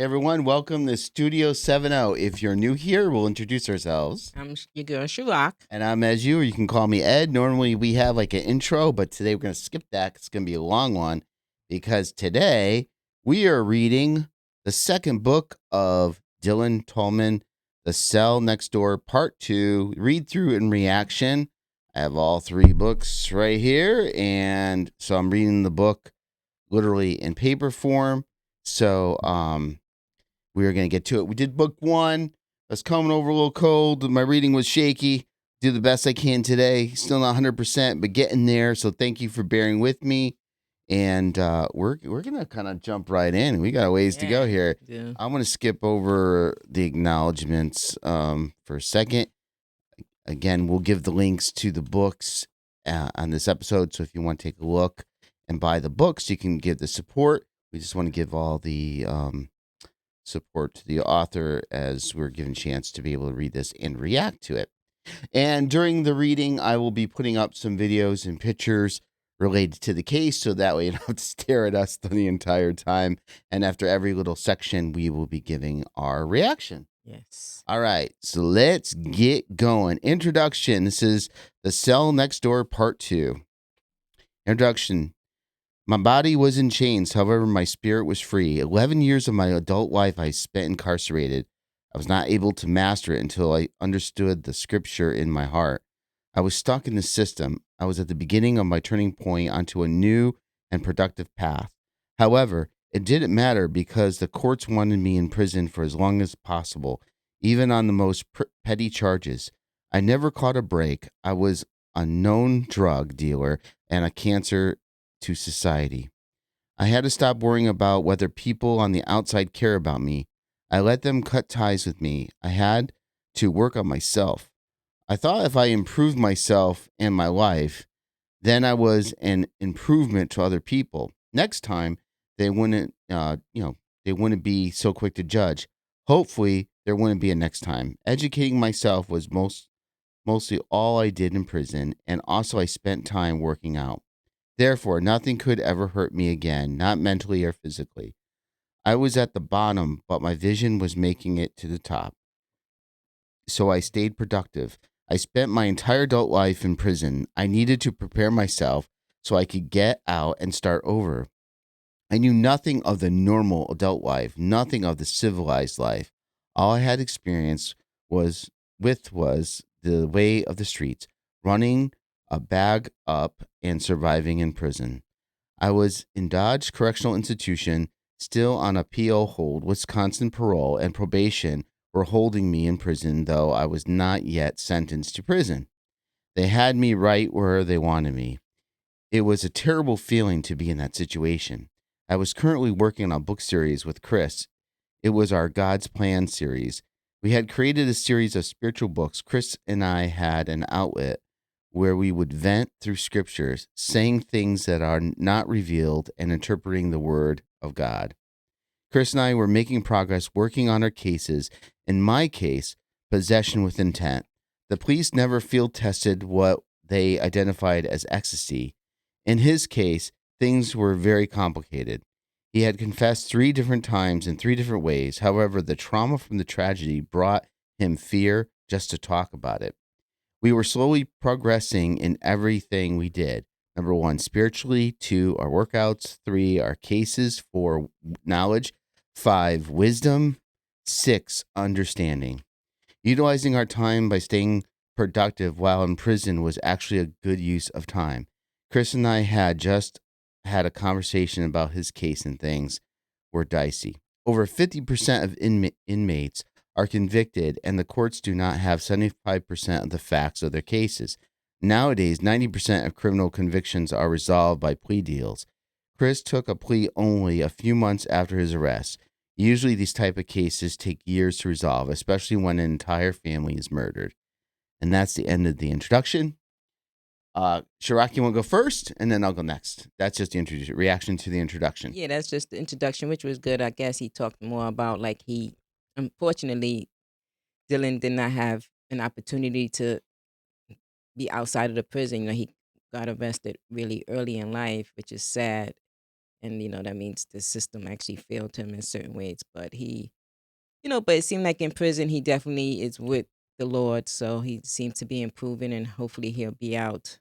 Hey everyone, welcome to Studio 70. If you're new here, we'll introduce ourselves. Your girl Shurak. And I'm as you, or you can call me Ed. Normally we have like an intro, but today we're going to skip that. It's going to be a long one because today we are reading the second book of Dylan Tallman, The Cell Next Door, Part 2, Read Through and Reaction. I have all three books right here. And so I'm reading the book literally in paper form. So, we are going to get to it. We did book one. I was coming over a little cold. My reading was shaky. Do the best I can today. Still not 100%, but getting there. So thank you for bearing with me. And we're going to kind of jump right in. We got a ways to go Yeah. here. Yeah. I'm going to skip over the acknowledgments for a second. Again, we'll give the links to the books on this episode. So if you want to take a look and buy the books, you can give the support. We just want to give all the support to the author as we're given a chance to be able to read this and react to it. And during the reading, I will be putting up some videos and pictures related to the case so that way you don't have to stare at us the entire time. And after every little section, we will be giving our reaction. Yes. All right, so let's get going. Introduction. This is The Cell Next Door, Part 2. Introduction. My body was in chains, however, my spirit was free. 11 years of my adult life I spent incarcerated. I was not able to master it until I understood the scripture in my heart. I was stuck in the system. I was at the beginning of my turning point onto a new and productive path. However, it didn't matter because the courts wanted me in prison for as long as possible, even on the most petty charges. I never caught a break. I was a known drug dealer and a cancer to society. I had to stop worrying about whether people on the outside care about me. I let them cut ties with me. I had to work on myself. I thought if I improved myself and my life, then I was an improvement to other people. Next time, they wouldn't, they wouldn't be so quick to judge. Hopefully, there wouldn't be a next time. Educating myself was mostly all I did in prison, and also I spent time working out. Therefore, nothing could ever hurt me again, not mentally or physically. I was at the bottom, but my vision was making it to the top. So I stayed productive. I spent my entire adult life in prison. I needed to prepare myself so I could get out and start over. I knew nothing of the normal adult life, nothing of the civilized life. All I had experience was the way of the streets, running a bag up and surviving in prison. I was in Dodge Correctional Institution, still on a PO hold. Wisconsin parole and probation were holding me in prison, though I was not yet sentenced to prison. They had me right where they wanted me. It was a terrible feeling to be in that situation. I was currently working on a book series with Chris. It was our God's Plan series. We had created a series of spiritual books. Chris and I had an outlet where we would vent through scriptures, saying things that are not revealed and interpreting the word of God. Chris and I were making progress working on our cases. In my case, possession with intent. The police never field tested what they identified as ecstasy. In his case, things were very complicated. He had confessed 3 different times in 3 different ways. However, the trauma from the tragedy brought him fear just to talk about it. We were slowly progressing in everything we did. Number one, spiritually. Two, our workouts. Three, our cases. Four, knowledge. Five, wisdom. Six, understanding. Utilizing our time by staying productive while in prison was actually a good use of time. Chris and I had just had a conversation about his case, and things were dicey. Over 50% of inmates are convicted, and the courts do not have 75% of the facts of their cases. Nowadays, 90% of criminal convictions are resolved by plea deals. Chris took a plea only a few months after his arrest. Usually, these type of cases take years to resolve, especially when an entire family is murdered. And that's the end of the introduction. Shiraki, you want to go first, and then I'll go next. That's just the reaction to the introduction. Yeah, that's just the introduction, which was good. I guess he talked more about like unfortunately, Dylan did not have an opportunity to be outside of the prison. He got arrested really early in life, which is sad. and that means the system actually failed him in certain ways. But but it seemed like in prison he definitely is with the Lord, so he seems to be improving, and hopefully he'll be out.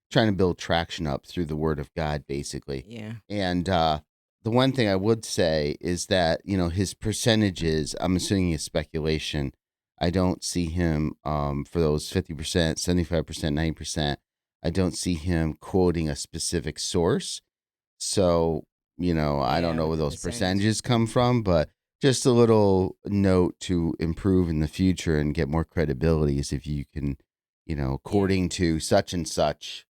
Trying to build traction up through the word of God, basically. Yeah, And the one thing I would say is that, his percentages, I'm assuming is speculation. I don't see him for those 50%, 75%, 90%. I don't see him quoting a specific source. So, I don't yeah, know with where the those percentage. percentages come from, but just a little note to improve in the future and get more credibility is if you can, Yeah, according to such and such,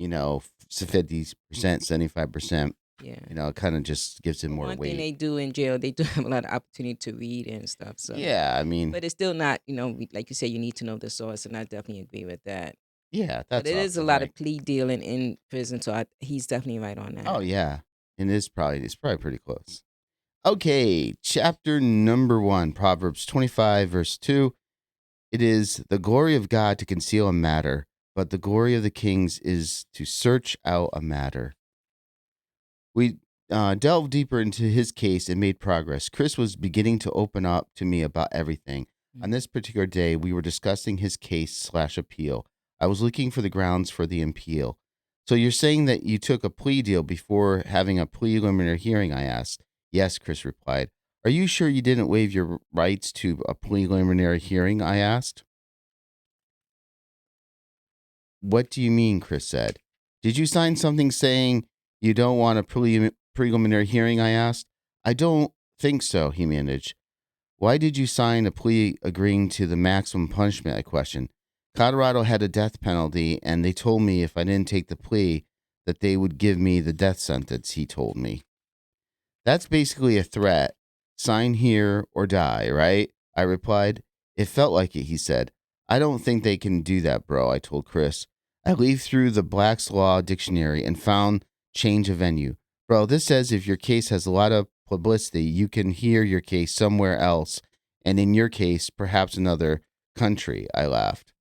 50%, 75%, yeah. it kind of just gives it Well, more one thing weight. they do in jail, they do have a lot of opportunity to read and stuff. So, Yeah, I mean, but it's still not, like you said, you need to know the source, and I definitely agree with that. yeah, But that's it is a awesome. lot Like, of plea dealing in prison, so he's definitely right on oh that. yeah, it's probably pretty close. Okay, chapter number 1, Proverbs 25, verse 2. It is the glory of God to conceal a matter, but the glory of the kings is to search out a matter. We delved deeper into his case and made progress. Chris was beginning to open up to me about everything. On Mhm. this particular day, we were discussing his case/appeal. I was looking for the grounds for the appeal. So you're saying that you took a plea deal before having a preliminary hearing? I asked. Yes, Chris replied. Are you sure you didn't waive your rights to a preliminary hearing? I asked. What do you mean? Chris said. Did you sign something saying you don't want a preliminary hearing? I asked. I don't think so, he managed. Why did you sign a plea agreeing to the maximum punishment? I questioned. Colorado had a death penalty, and they told me if I didn't take the plea, that they would give me the death sentence, he told me. That's basically a threat. Sign here or die, right? I replied. It felt like it, he said. I don't think they can do that, bro, I told Chris. I leafed through the Black's Law dictionary and found change of venue. Bro, this says if your case has a lot of publicity, you can hear your case somewhere else, and in your case, perhaps another country, I laughed.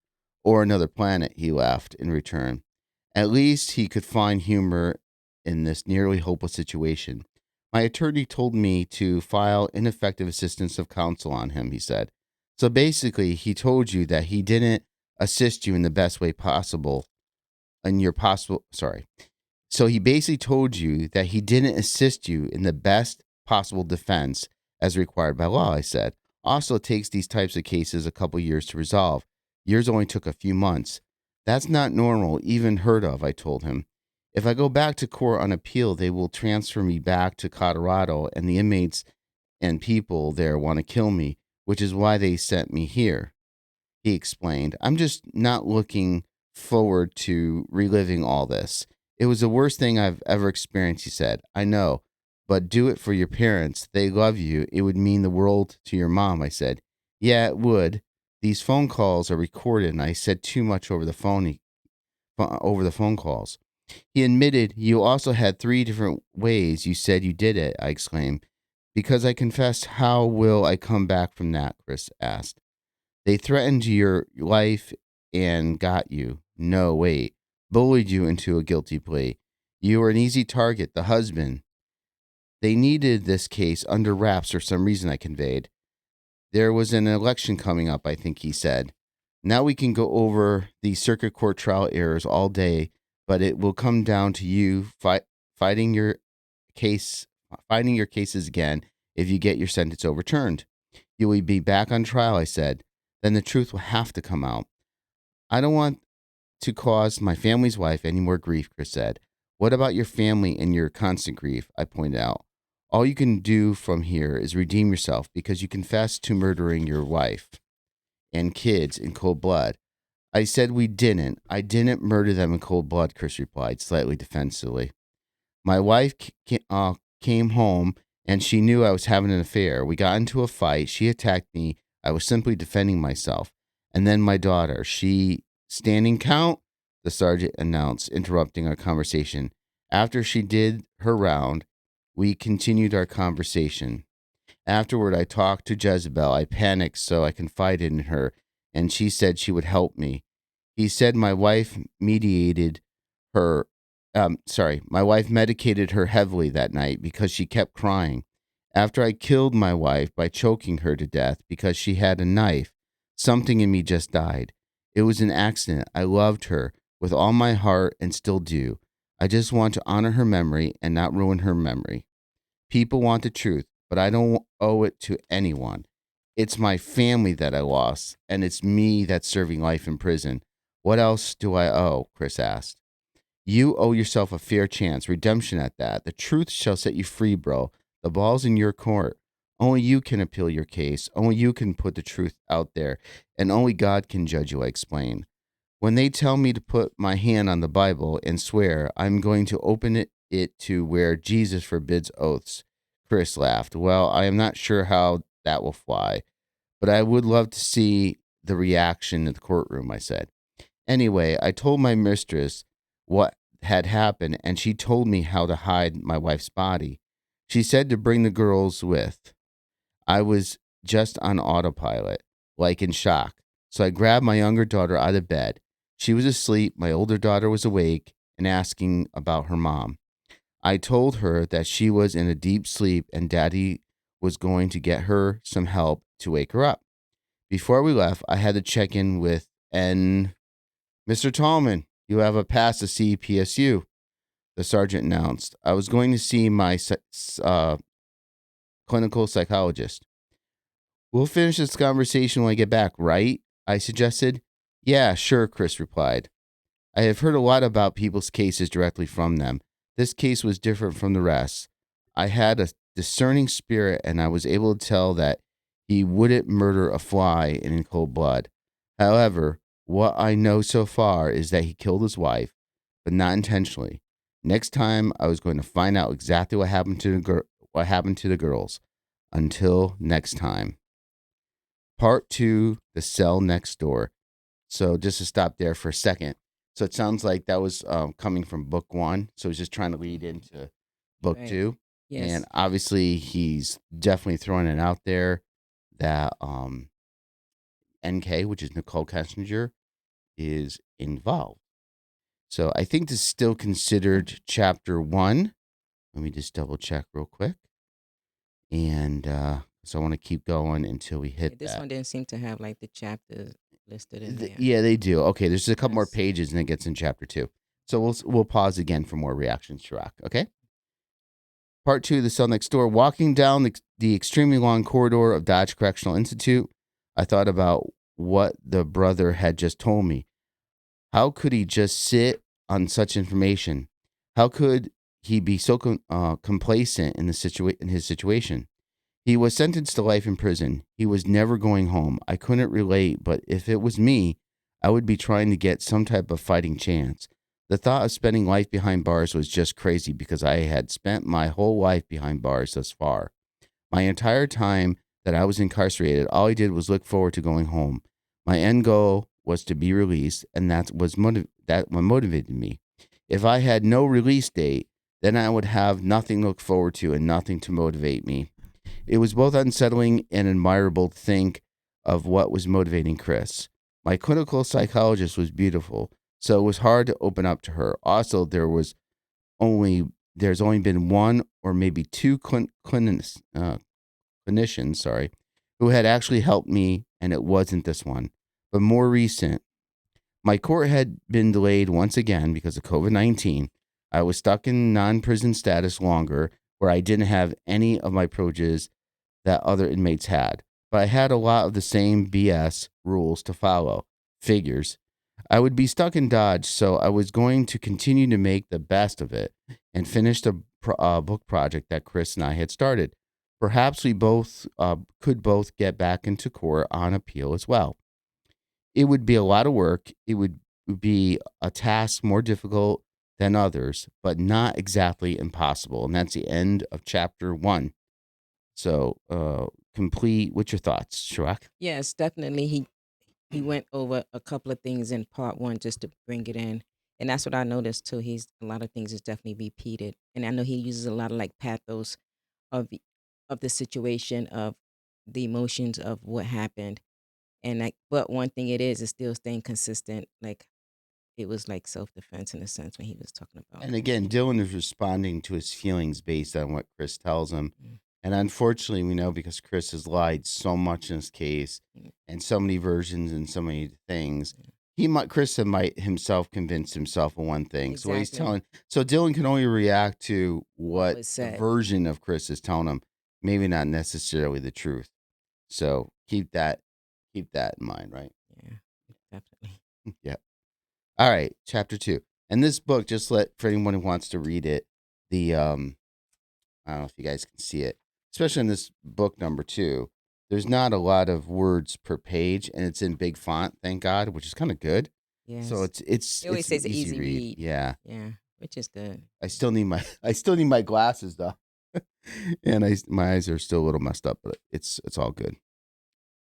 Or another planet, he laughed in return. At least he could find humor in this nearly hopeless situation. My attorney told me to file ineffective assistance of counsel on him, he said. So basically, he told you that he didn't assist you in the best way possible in your possible, sorry. So he basically told you that he didn't assist you in the best possible defense as required by law, I said. Also, it takes these types of cases a couple years to resolve. Yours only took a few months. That's not normal, even heard of, I told him. If I go back to court on appeal, they will transfer me back to Colorado, and the inmates and people there want to kill me, which is why they sent me here, he explained. I'm just not looking forward to reliving all this. It was the worst thing I've ever experienced, he said. I know, but do it for your parents. They love you. It would mean the world to your mom, I said. Yeah, it would. These phone calls are recorded, and I said too much over the phone calls. He admitted you also had 3 different ways you said you did it, I exclaimed. Because I confessed, how will I come back from that? Chris asked. They threatened your life and got you. No, wait. Bullied you into a guilty plea. You were an easy target, the husband. They needed this case under wraps for some reason, I conveyed. There was an election coming up, I think he said. Now we can go over the circuit court trial errors all day, but it will come down to you fighting your case, fighting your cases again if you get your sentence overturned. You will be back on trial, I said. Then the truth will have to come out. I don't want to cause my family's wife any more grief, Chris said. What about your family and your constant grief? I pointed out. All you can do from here is redeem yourself because you confessed to murdering your wife and kids in cold blood. I said we didn't. I didn't murder them in cold blood, Chris replied, slightly defensively. My wife came home and she knew I was having an affair. We got into a fight. She attacked me. I was simply defending myself. And then my daughter, she standing count, the sergeant announced, interrupting our conversation. After she did her round, we continued our conversation. Afterward, I talked to Jezebel. I panicked, so I confided in her, and she said she would help me. He said my wife mediated her My wife medicated her heavily that night because she kept crying. After I killed my wife by choking her to death because she had a knife, something in me just died. It was an accident. I loved her with all my heart and still do. I just want to honor her memory and not ruin her memory. People want the truth, but I don't owe it to anyone. It's my family that I lost, and it's me that's serving life in prison. What else do I owe? Chris asked. You owe yourself a fair chance, redemption at that. The truth shall set you free, bro. The ball's in your court. Only you can appeal your case. Only you can put the truth out there, and only God can judge you, I explained. When they tell me to put my hand on the Bible and swear, I'm going to open it to where Jesus forbids oaths. Chris laughed. Well, I am not sure how that will fly, but I would love to see the reaction in the courtroom, I said. Anyway, I told my mistress what had happened, and she told me how to hide my wife's body. She said to bring the girls with. I was just on autopilot, like in shock. So I grabbed my younger daughter out of bed. She was asleep, my older daughter was awake and asking about her mom. I told her that she was in a deep sleep and daddy was going to get her some help to wake her up. Before we left, I had to check in with Mr. Tallman. You have a pass to CPSU, the sergeant announced. I was going to see my clinical psychologist. We'll finish this conversation when I get back, right? I suggested. Yeah, sure, Chris replied. I have heard a lot about people's cases directly from them. This case was different from the rest. I had a discerning spirit and I was able to tell that he wouldn't murder a fly in cold blood. However, what I know so far is that he killed his wife, but not intentionally. Next time, I was going to find out exactly what happened to the girls. Until next time. Part 2, The Cell Next Door. So just to stop there for a second. So it sounds like that was coming from book 1. So he's just trying to lead into book Right. 2. And Yes. obviously he's definitely throwing it out there that NK, which is Nicole Kessinger, is involved. So I think this is still considered chapter 1. Let me just double check real quick. And so I want to keep going until we Yeah, hit this that. one didn't seem to have like the chapters listed in there. Yeah, they do. Okay, there's just a couple more Yes. pages and it gets in chapter 2. So we'll pause again for more reactions, Chirac. Okay. Part 2, The Cell Next Door. Walking down the extremely long corridor of Dodge Correctional Institute, I thought about what the brother had just told me. How could he just sit on such information? How could he be so complacent in in his situation? He was sentenced to life in prison. He was never going home. I couldn't relate, but if it was me, I would be trying to get some type of fighting chance. The thought of spending life behind bars was just crazy because I had spent my whole life behind bars thus far. My entire time that I was incarcerated, all I did was look forward to going home. My end goal was to be released, and that what motivated me. If I had no release date, then I would have nothing to look forward to and nothing to motivate me. It was both unsettling and admirable to think of what was motivating Chris. My clinical psychologist was beautiful, so it was hard to open up to her. Also, only there's only been one or maybe two clinicians, who had actually helped me, and it wasn't this one. But more recent, my court had been delayed once again because of COVID-19. I was stuck in non prison status longer, where I didn't have any of my privileges that other inmates had. But I had a lot of the same BS rules to follow. Figures. I would be stuck in Dodge, so I was going to continue to make the best of it and finish the book project that Chris and I had started. Perhaps we both could both get back into court on appeal as well. It would be a lot of work. It would be a task more difficult than others, but not exactly impossible. And that's the end of chapter 1. So, complete. What's your thoughts, Shrak? Yes, definitely. He went over a couple of things in part one just to bring it in. And that's what I noticed too. He's a lot of things is definitely repeated. And I know he uses a lot of like pathos of the situation of the emotions of what happened. And like but one thing it is still staying consistent. Like it was like self-defense in a sense when he was talking about. And again, Dylan is responding to his feelings based on what Chris tells him. Mm, And unfortunately, we know because Chris has lied so much in this case mm, and so many versions and so many things, mm. Chris might himself convince himself of one thing. So what he's Exactly telling, so Dylan can only react to what what was the said. version of Chris is telling him, maybe not necessarily the truth. So keep that in mind, right? Yeah, definitely. Yeah. All right, chapter 2. And this book, just for anyone who wants to read it, the I don't know if you guys can see it, especially in this book number 2. There's not a lot of words per page, and it's in big font, thank God, which is kind of good. So Yes. it's It always it's an says easy easy read. read. Yeah, Yeah, which is good. I still need my glasses though, and my eyes are still a little messed up, but it's all good.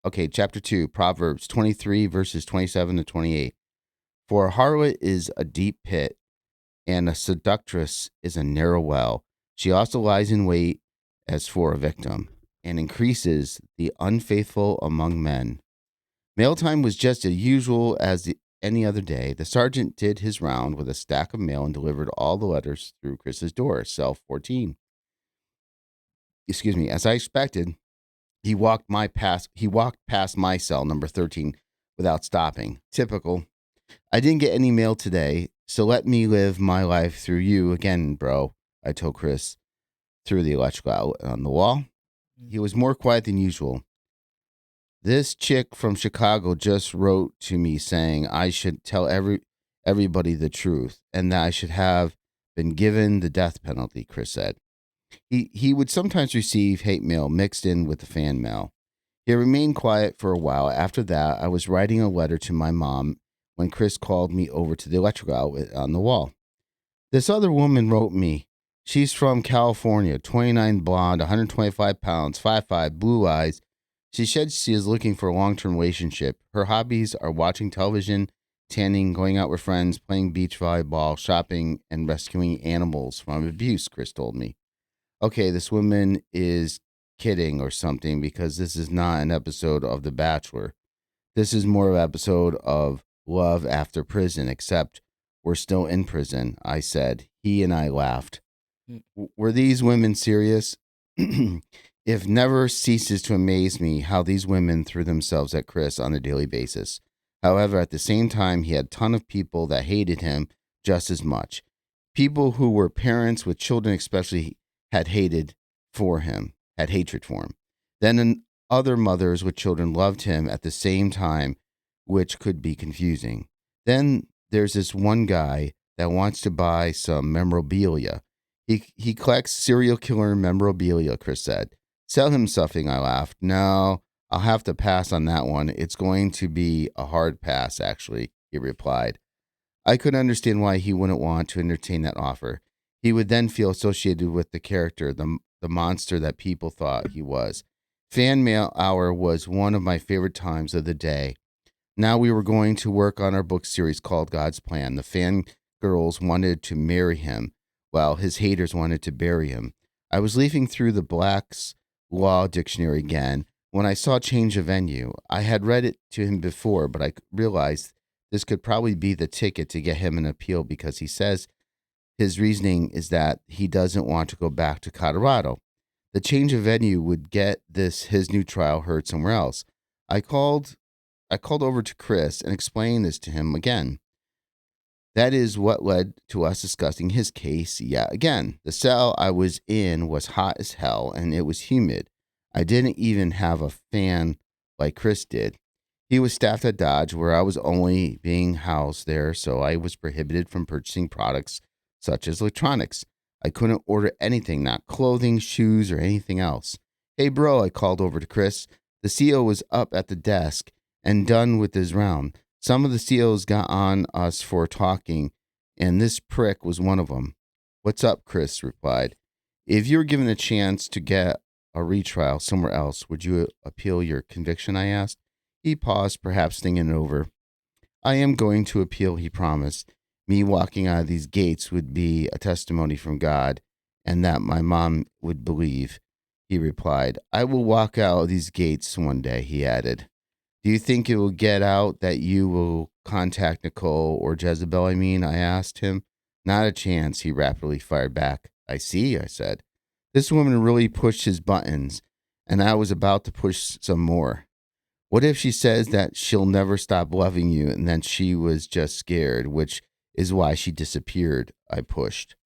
Okay, chapter 2, Proverbs 23 verses 27 to 28. For a harlot is a deep pit, and a seductress is a narrow well. She also lies in wait as for a victim, and increases the unfaithful among men. Mail time was just as usual as any other day. The sergeant did his round with a stack of mail and delivered all the letters through Chris's door, cell 14. Excuse me. As I expected, he walked past my cell, number 13, without stopping. Typical. I didn't get any mail today, so let me live my life through you again, bro, I told Chris through the electrical outlet on the wall. Mm. He was more quiet than usual. This chick from Chicago just wrote to me saying I should tell everybody the truth and that I should have been given the death penalty, Chris said. He would sometimes receive hate mail mixed in with the fan mail. He remained quiet for a while. After that, I was writing a letter to my mom when Chris called me over to the electrical outlet on the wall. This other woman wrote me. She's from California, 29, blonde, 125 pounds, 5'5", blue eyes. She said she is looking for a long-term relationship. Her hobbies are watching television, tanning, going out with friends, playing beach volleyball, shopping, and rescuing animals from abuse, Chris told me. Okay, this woman is kidding or something because this is not an episode of The Bachelor. This is more of an episode of Love After Prison, except we're still in prison, I said. He and I laughed. Mm. Were these women serious? It never ceases to amaze me how these women threw themselves at Chris on a daily basis. However, at the same time, he had a ton of people that hated him just as much. People who were parents with children, especially, had hatred for him. Then other mothers with children loved him at the same time, which could be confusing. Then there's this one guy that wants to buy some memorabilia. He collects serial killer memorabilia, Chris said. Sell him something, I laughed. No, I'll have to pass on that one. It's going to be a hard pass, actually, he replied. I could understand why he wouldn't want to entertain that offer. He would then feel associated with the character, the monster that people thought he was. Fan mail hour was one of my favorite times of the day. Now we were going to work on our book series called God's Plan. The fan girls wanted to marry him, while his haters wanted to bury him. I was leafing through the Black's Law Dictionary again when I saw change of venue. I had read it to him before, but I realized this could probably be the ticket to get him an appeal because he says his reasoning is that he doesn't want to go back to Colorado. The change of venue would get his new trial heard somewhere else. I called I called over to Chris and explained this to him again. That is what led to us discussing his case yet again. The cell I was in was hot as hell and it was humid. I didn't even have a fan like Chris did. He was staffed at Dodge, where I was only being housed there, so I was prohibited from purchasing products such as electronics. I couldn't order anything, not clothing, shoes, or anything else. Hey, bro, I called over to Chris. The CO was up at the desk and done with his round. Some of the COs got on us for talking, and this prick was one of them. What's up, Chris replied. If you were given a chance to get a retrial somewhere else, would you appeal your conviction? I asked. He paused, perhaps thinking it over. I am going to appeal, he promised. Me walking out of these gates would be a testimony from God, and that my mom would believe, he replied. I will walk out of these gates one day, he added. Do you think it will get out that you will contact Nicole or Jezebel? I asked him. Not a chance, he rapidly fired back. I see, I said. This woman really pushed his buttons, and I was about to push some more. What if she says that she'll never stop loving you and then she was just scared, which is why she disappeared? I pushed.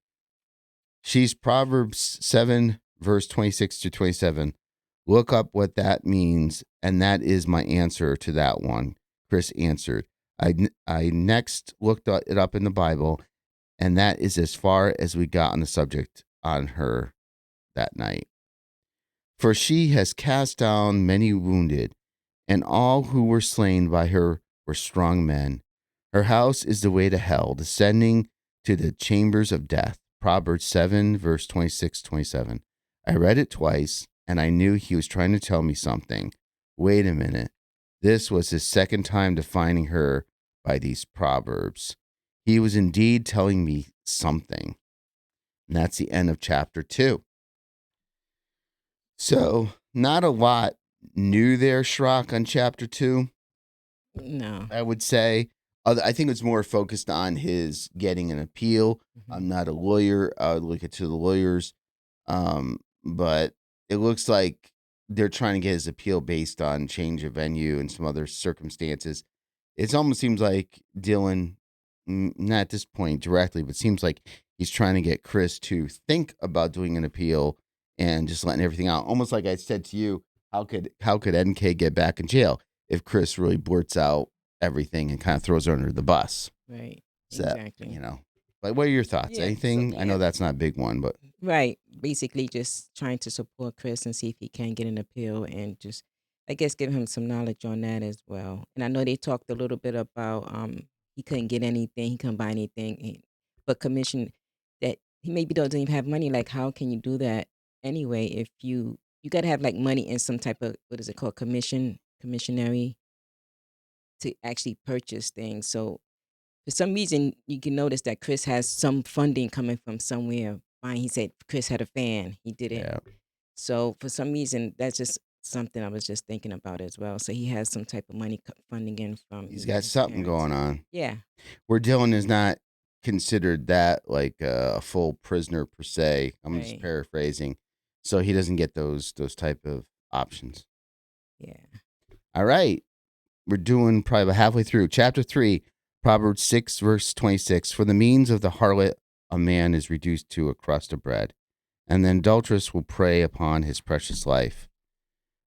She's Proverbs 7, verse 26 to 27. Look up what that means, and that is my answer to that one, Chris answered. I next looked it up in the Bible, and that is as far as we got on the subject on her that night. For she has cast down many wounded, and all who were slain by her were strong men. Her house is the way to hell, descending to the chambers of death. Proverbs 7, verse 26, 27. I read it twice, and I knew he was trying to tell me something. Wait a minute. This was his second time defining her by these proverbs. He was indeed telling me something. And that's the end of chapter 2. So, not a lot new there, Schrock, on chapter 2. No. I would say. I think it's more focused on his getting an appeal. I'm not a lawyer. I would look into the lawyers. But it looks like they're trying to get his appeal based on change of venue and some other circumstances. It almost seems like Dylan, not at this point directly, but seems like he's trying to get Chris to think about doing an appeal and just letting everything out. Almost like I said to you, how could NK get back in jail if Chris really blurts out everything and kind of throws her under the bus? Right. So, Exactly. Like, what are your thoughts? Yeah, Anything? so, I know yeah. that's not a big one, but Right. Basically, just trying to support Chris and see if he can get an appeal and just, I guess, give him some knowledge on that as well. And I know they talked a little bit about he couldn't get anything, he couldn't buy anything, but commission that he maybe doesn't even have money. Like, how can you do that anyway? If you got to have like money in some type of, what is it called, commissionary to actually purchase things. So for some reason, you can notice that Chris has some funding coming from somewhere. Fine, he said Chris had a fan. He did it. yeah, So for some reason, that's just something I was just thinking about as well. So he has some type of money funding in from he's got his something parents. going on. Yeah, Where Dylan is not considered that like a full prisoner per se. I'm just right. paraphrasing, so he doesn't get those type of options. Yeah. All right, we're doing probably about halfway through chapter 3, Proverbs 6, verse 26. For the means of the harlot, a man is reduced to a crust of bread, and the adulteress will prey upon his precious life.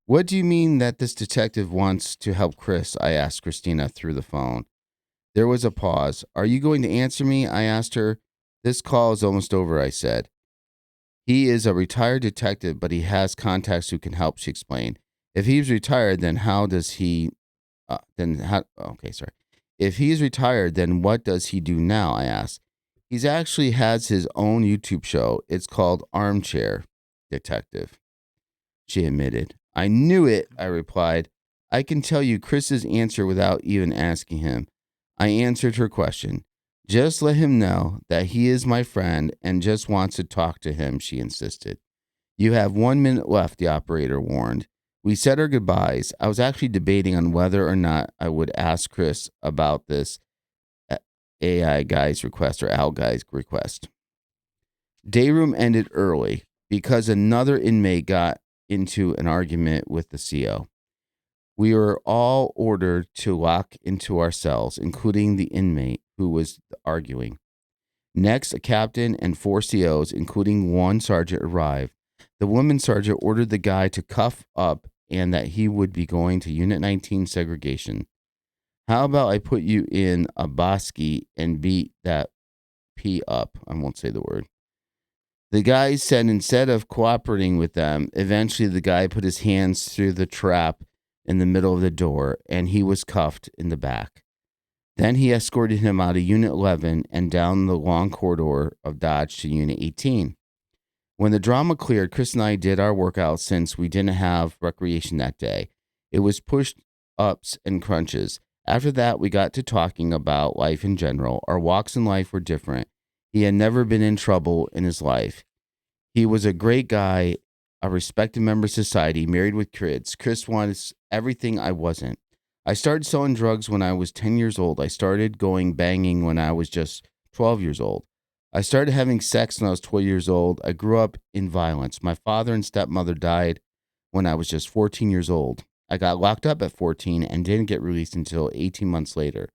What do you mean that this detective wants to help Chris? I asked Christina through the phone. There was a pause. Are you going to answer me? I asked her. This call is almost over, I said. He is a retired detective, but he has contacts who can help, she explained. If he's retired, then how does he okay, sorry. If he's retired, then what does he do now? I asked. He's actually has his own YouTube show. It's called Armchair Detective, she admitted. I knew it, I replied. I can tell you Chris's answer without even asking him. I answered her question. Just let him know that he is my friend and just wants to talk to him, she insisted. You have 1 minute left, the operator warned. We said our goodbyes. I was actually debating on whether or not I would ask Chris about this AI guy's request or Al guy's request. Dayroom ended early because another inmate got into an argument with the CO. We were all ordered to lock into our cells, including the inmate who was arguing. Next, a captain and 4 COs, including 1 sergeant, arrived. The woman sergeant ordered the guy to cuff up and that he would be going to Unit 19 segregation. How about I put you in a bosky and beat that P up? I won't say the word. The guy said instead of cooperating with them, eventually the guy put his hands through the trap in the middle of the door and he was cuffed in the back. Then he escorted him out of Unit 11 and down the long corridor of Dodge to Unit 18. When the drama cleared, Chris and I did our workout since we didn't have recreation that day. It was push-ups and crunches. After that, we got to talking about life in general. Our walks in life were different. He had never been in trouble in his life. He was a great guy, a respected member of society, married with kids. Chris was everything I wasn't. I started selling drugs when I was 10 years old. I started going banging when I was just 12 years old. I started having sex when I was 12 years old. I grew up in violence. My father and stepmother died when I was just 14 years old. I got locked up at 14 and didn't get released until 18 months later.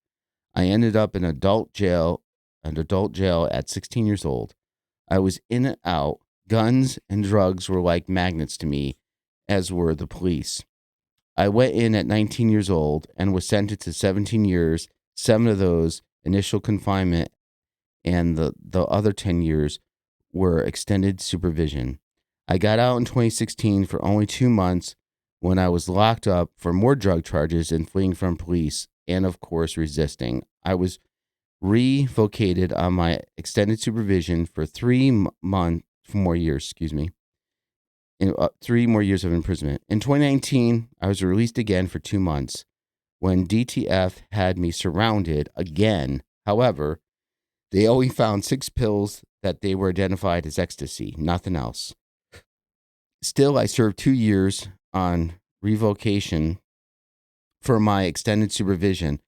I ended up in an adult jail at 16 years old. I was in and out. Guns and drugs were like magnets to me, as were the police. I went in at 19 years old and was sentenced to 17 years, 7 of those initial confinement, and the other 10 years were extended supervision. I got out in 2016 for only 2 months when I was locked up for more drug charges and fleeing from police and, of course, resisting. I was revocated on my extended supervision for 3 months, more years, excuse me, 3 more years of imprisonment. In 2019, I was released again for 2 months when DTF had me surrounded again. However, they only found 6 pills that they were identified as ecstasy, nothing else. Still, I served 2 years on revocation for my extended supervision.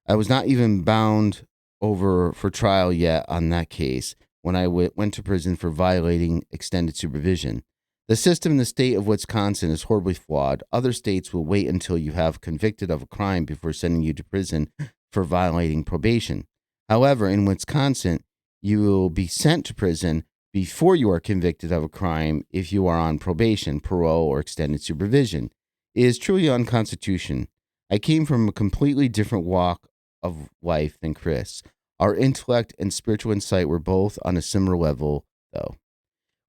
I was not even bound over for trial yet on that case when I went to prison for violating extended supervision. The system in the state of Wisconsin is horribly flawed. Other states will wait until you have convicted of a crime before sending you to prison for violating probation. However, in Wisconsin, you will be sent to prison before you are convicted of a crime if you are on probation, parole, or extended supervision. It is truly unconstitutional. I came from a completely different walk of life than Chris. Our intellect and spiritual insight were both on a similar level, though.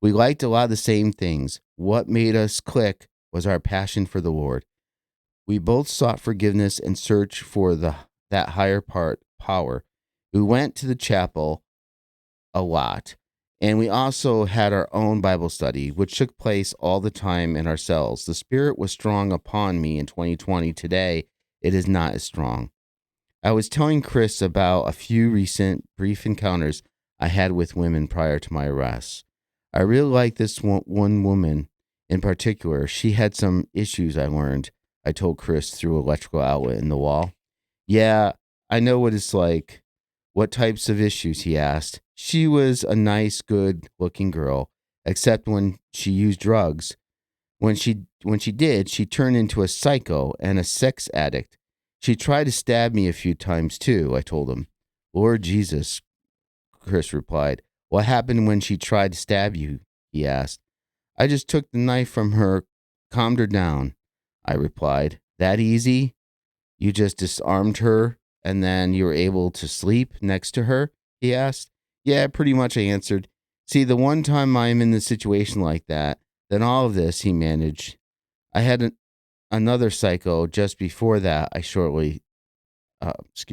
We liked a lot of the same things. What made us click was our passion for the Lord. We both sought forgiveness and searched for that higher power. We went to the chapel a lot, and we also had our own Bible study, which took place all the time in our cells. The Spirit was strong upon me in 2020. Today, it is not as strong. I was telling Chris about a few recent brief encounters I had with women prior to my arrest. I really like this one woman in particular. She had some issues, I learned, I told Chris through electrical outlet in the wall. Yeah, I know what it's like. What types of issues, he asked. She was a nice, good looking girl, except when she used drugs. When she did, she turned into a psycho and a sex addict. She tried to stab me a few times too, I told him. Lord Jesus, Chris replied. What happened when she tried to stab you? He asked. I just took the knife from her, calmed her down, I replied. That easy? You just disarmed her and then you were able to sleep next to her? He asked. Yeah, pretty much, I answered. See, the one time I'm in a situation like that, then all of this, he managed. I had another cycle just before that. Excuse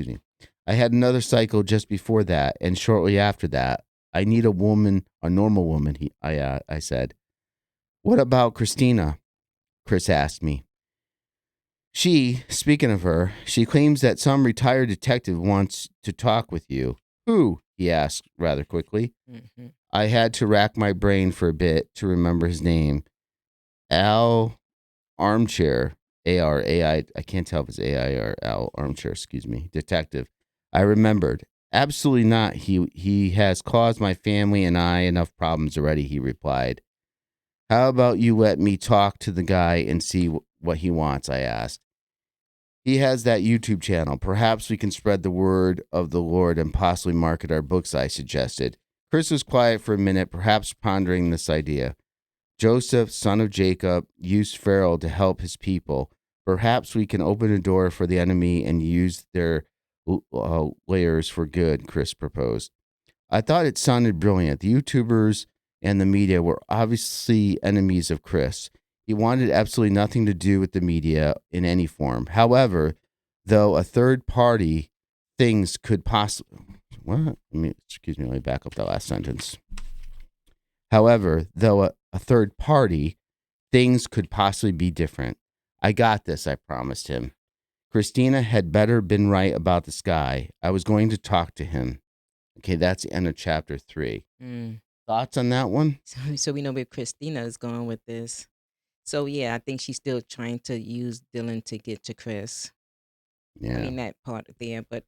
me. I had another cycle just before that, and shortly after that, I need a woman, a normal woman. I said. What about Christina? Chris asked me. Speaking of her, she claims that some retired detective wants to talk with you. Who? He asked rather quickly. Hmm. I had to rack my brain for a bit to remember his name. Al Armchair, ARAI. I can't tell if it's AI or Al Armchair, excuse me. Detective. I remembered. Absolutely not. He has caused my family and I enough problems already, he replied. How about you let me talk to the guy and see what he wants, I asked. He has that YouTube channel. Perhaps we can spread the word of the Lord and possibly market our books, I suggested. Chris was quiet for a minute, perhaps pondering this idea. Joseph, son of Jacob, used Pharaoh to help his people. Perhaps we can open a door for the enemy and use their layers for good, Chris proposed. I thought it sounded brilliant. The YouTubers and the media were obviously enemies of Chris. He wanted absolutely nothing to do with the media in any form. However, though a third party, things could possibly. What? Excuse me, let me back up that last sentence. However, though a third party, things could possibly be different. I got this, I promised him. Christina had better been right about this guy. I was going to talk to him. Okay, that's the end of chapter 3. Mm. Thoughts on that one? So we know where Christina is going with this. So yeah, I think she's still trying to use Dylan to get to Chris. I Yeah. mean that part there, but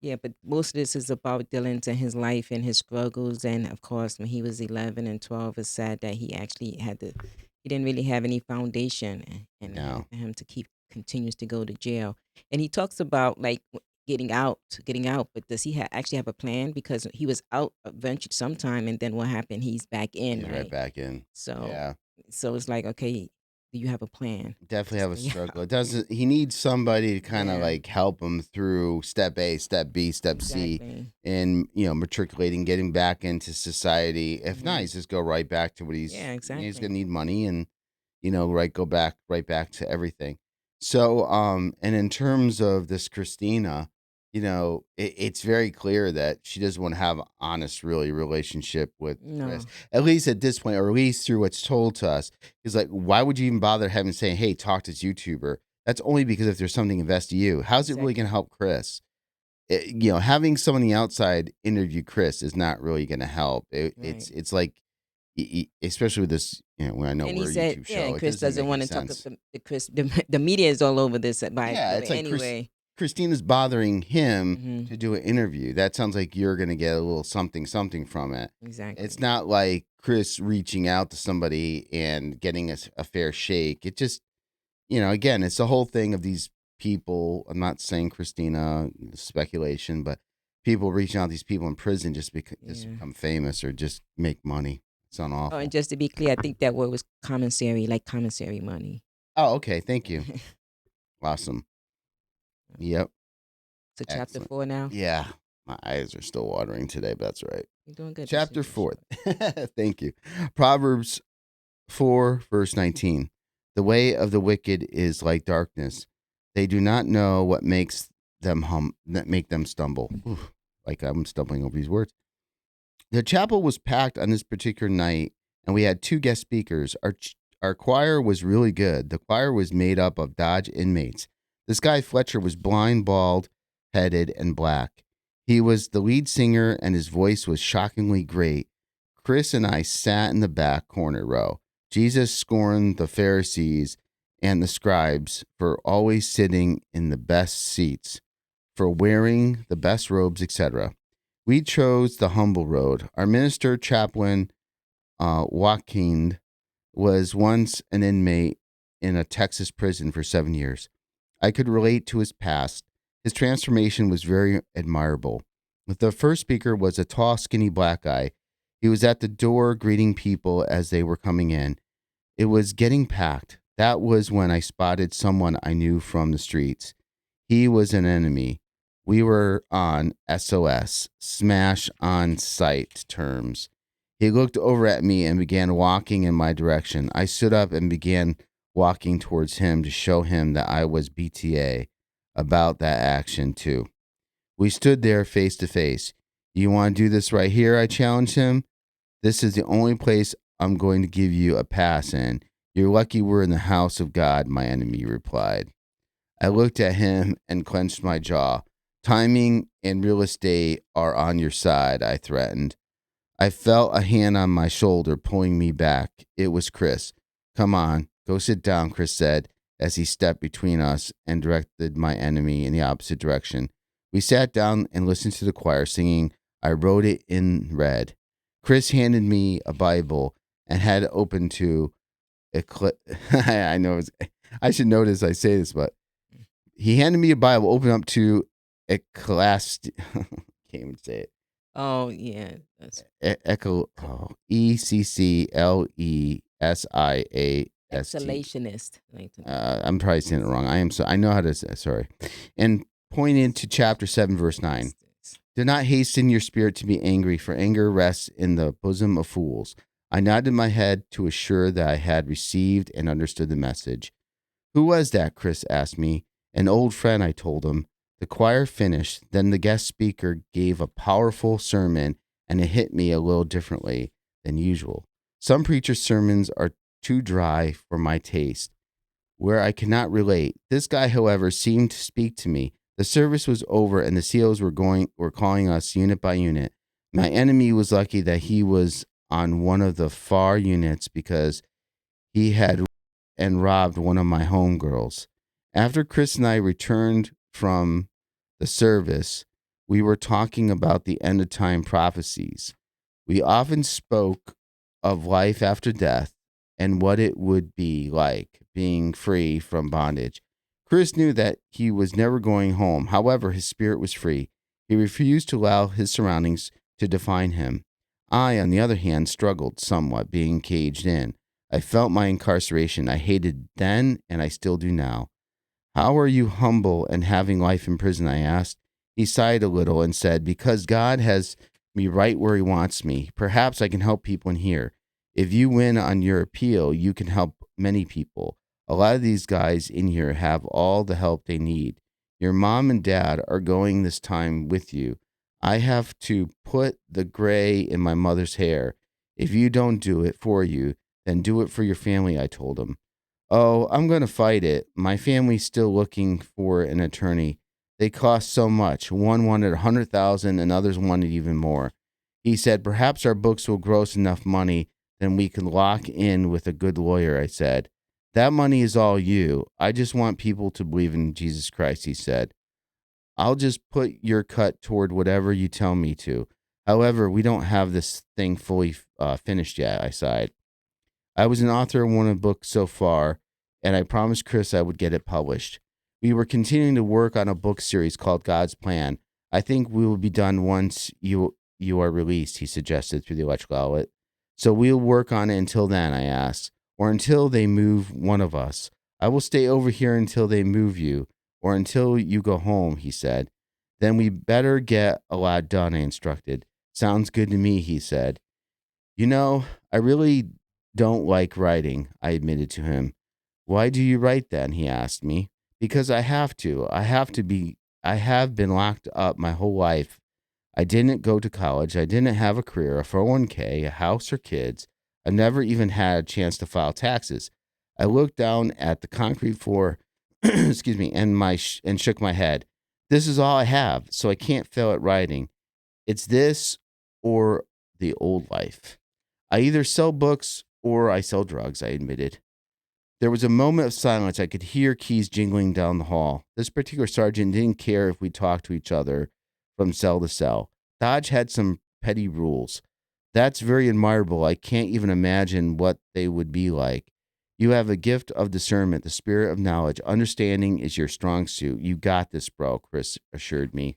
yeah, but most of this is about Dylan's and his life and his struggles. And of course, when he was 11 and 12, it's sad that he actually he didn't really have any foundation. And No. for him to keep, continues to go to jail. And he talks about like getting out, but does he actually have a plan? Because he was out eventually sometime, and then what happened? He's back in, He's right right? back in. So, Yeah. so it's like, okay, do you have a plan to Definitely have a stay struggle. out? It doesn't he needs somebody to kind of Yeah, like help him through step A, step B, step C exactly. and matriculating, getting back into society. If not, Hmm. he's just go right back to what Yeah, he's exactly. gonna need money and go back right back to everything. So and in terms of this Christina, it's very clear that she doesn't want to have an honest really relationship with Chris. No, At least at this point, or at least through what's told to us. Is like, why would you even bother having saying, hey, talk to this YouTuber? That's only because if there's something invested in you. How's it really gonna exactly. help Chris? Having someone on the outside interview Chris is not really gonna help. Right. It's like especially with this, when I know And he we're a said, YouTube yeah, show, and it Chris doesn't doesn't make any want to talk to sense. the Chris. The media is all over this by Yeah, the way. it's like Anyway. Christina's bothering him Hmm. to do an interview. That sounds like you're gonna get a little something something from it. It's Exactly. not like Chris reaching out to somebody and getting a fair shake. It just, again, it's the whole thing of these people. I'm not saying Christina, speculation, but people reaching out to these people in prison just to Yeah. become famous or just make money. It's sound Oh, and awful. just to be clear, I think that word was commissary, like commissary money. Oh, okay. Thank you. Awesome. Yep. So chapter Excellent. 4 now. Yeah. My eyes are still watering today, but that's right. You're doing good. This is Chapter your 4. show. Thank you. Proverbs 4, verse 19. The way of the wicked is like darkness. They do not know what makes that make them stumble. Oof, like I'm stumbling over these words. The chapel was packed on this particular night, and we had two guest speakers. Our choir was really good. The choir was made up of Dodge inmates. This guy Fletcher was blind, bald headed, and black. He was the lead singer, and his voice was shockingly great. Chris and I sat in the back corner row. Jesus scorned the Pharisees and the scribes for always sitting in the best seats, for wearing the best robes, etc. We chose the humble road. Our minister chaplain, Joaquin, was once an inmate in a Texas prison for 7 years. I could relate to his past. His transformation was very admirable. The first speaker was a tall, skinny black guy. He was at the door greeting people as they were coming in. It was getting packed. That was when I spotted someone I knew from the streets. He was an enemy. We were on SOS, smash on sight terms. He looked over at me and began walking in my direction. I stood up and began walking towards him to show him that I was BTA about that action too. We stood there face to face. You want to do this right here? I challenged him. This is the only place I'm going to give you a pass in. You're lucky we're in the house of God, my enemy replied. I looked at him and clenched my jaw. Timing and real estate are on your side, I threatened. I felt a hand on my shoulder pulling me back. It was Chris. Come on, go sit down, Chris said as he stepped between us and directed my enemy in the opposite direction. We sat down and listened to the choir singing, I wrote it in red. Chris handed me a Bible and had it open to I know I should notice I say this, but he handed me a Bible, open up to Ecclesi. Can't even say it. Oh yeah, that's Ecclesiastes. exhalationist. Like I'm probably saying it wrong. I know how to say. Sorry, and pointing to chapter 7, verse 9. this. Do not hasten your spirit to be angry, for anger rests in the bosom of fools. I nodded my head to assure that I had received and understood the message. Who was that? Chris asked me. An old friend, I told him. The choir finished. Then the guest speaker gave a powerful sermon, and it hit me a little differently than usual. Some preachers' sermons are too dry for my taste, where I cannot relate. This guy, however, seemed to speak to me. The service was over, and the SEALs were calling us unit by unit. My enemy was lucky that he was on one of the far units because he had and robbed one of my homegirls. After Chris and I returned from the service, we were talking about the end of time prophecies. We often spoke of life after death and what it would be like being free from bondage. Chris knew that he was never going home. However, his spirit was free. He refused to allow his surroundings to define him. I, on the other hand, struggled somewhat being caged in. I felt my incarceration. I hated then, and I still do now. How are you humble and having life in prison? I asked. He sighed a little and said, because God has me right where he wants me. Perhaps I can help people in here. If you win on your appeal, you can help many people. A lot of these guys in here have all the help they need. Your mom and dad are going this time with you. I have to put the gray in my mother's hair. If you don't do it for you, then do it for your family, I told him. Oh, I'm going to fight it. My family's still looking for an attorney. They cost so much. One wanted 100,000 and others wanted even more. He said, perhaps our books will gross enough money, then we can lock in with a good lawyer, I said. That money is all you. I just want people to believe in Jesus Christ, he said. I'll just put your cut toward whatever you tell me to. However, we don't have this thing fully finished yet, I sighed. I was an author of one of the books so far, and I promised Chris I would get it published. We were continuing to work on a book series called God's Plan. I think we will be done once you are released, he suggested through the electrical outlet. So we'll work on it until then, I asked, or until they move one of us. I will stay over here until they move you, or until you go home, he said. Then we better get a lot done, I instructed. Sounds good to me, he said. You know, I really don't like writing, I admitted to him. Why do you write then? He asked me. Because I have to. I have been locked up my whole life. I didn't go to college. I didn't have a career, a 401k, a house, or kids. I never even had a chance to file taxes. I looked down at the concrete floor, excuse me, and shook my head. This is all I have, so I can't fail at writing. It's this or the old life. I either sell books or I sell drugs, I admitted. There was a moment of silence. I could hear keys jingling down the hall. This particular sergeant didn't care if we talked to each other from cell to cell. Dodge had some petty rules. That's very admirable. I can't even imagine what they would be like. You have a gift of discernment, the spirit of knowledge. Understanding is your strong suit. You got this, bro, Chris assured me.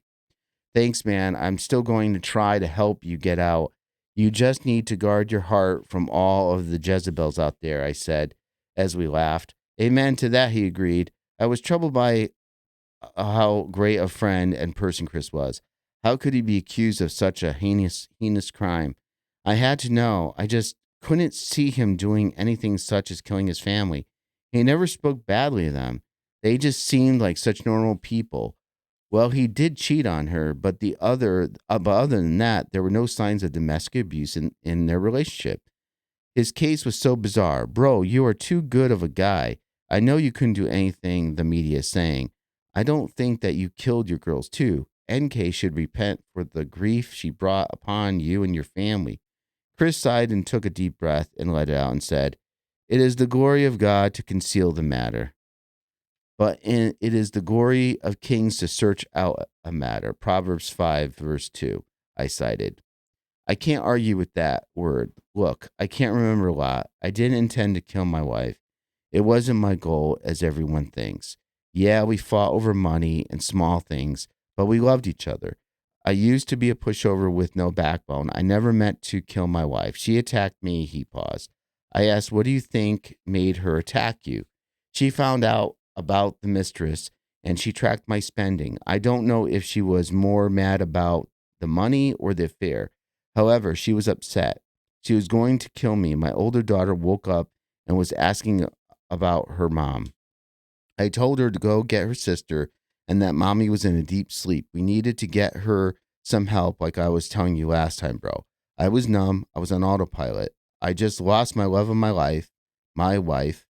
Thanks, man. I'm still going to try to help you get out. You just need to guard your heart from all of the Jezebels out there, I said as we laughed. Amen to that, he agreed. I was troubled by how great a friend and person Chris was. How could he be accused of such a heinous crime? I had to know. I just couldn't see him doing anything such as killing his family. He never spoke badly of them. They just seemed like such normal people. Well, he did cheat on her, but other than that, there were no signs of domestic abuse in their relationship. His case was so bizarre. Bro, you are too good of a guy. I know you couldn't do anything the media is saying. I don't think that you killed your girls too. NK should repent for the grief she brought upon you and your family. Chris sighed and took a deep breath and let it out and said, it is the glory of God to conceal the matter, it is the glory of kings to search out a matter. Proverbs 5, verse 2, I cited. I can't argue with that word. Look, I can't remember a lot. I didn't intend to kill my wife. It wasn't my goal, as everyone thinks. Yeah, we fought over money and small things, but we loved each other. I used to be a pushover with no backbone. I never meant to kill my wife. She attacked me, he paused. I asked, what do you think made her attack you? She found out about the mistress and she tracked my spending. I don't know if she was more mad about the money or the affair. However, she was upset. She was going to kill me. My older daughter woke up and was asking about her mom. I told her to go get her sister and that mommy was in a deep sleep. We needed to get her some help, like I was telling you last time, bro. I was numb. I was on autopilot. I just lost my love of my life, my wife.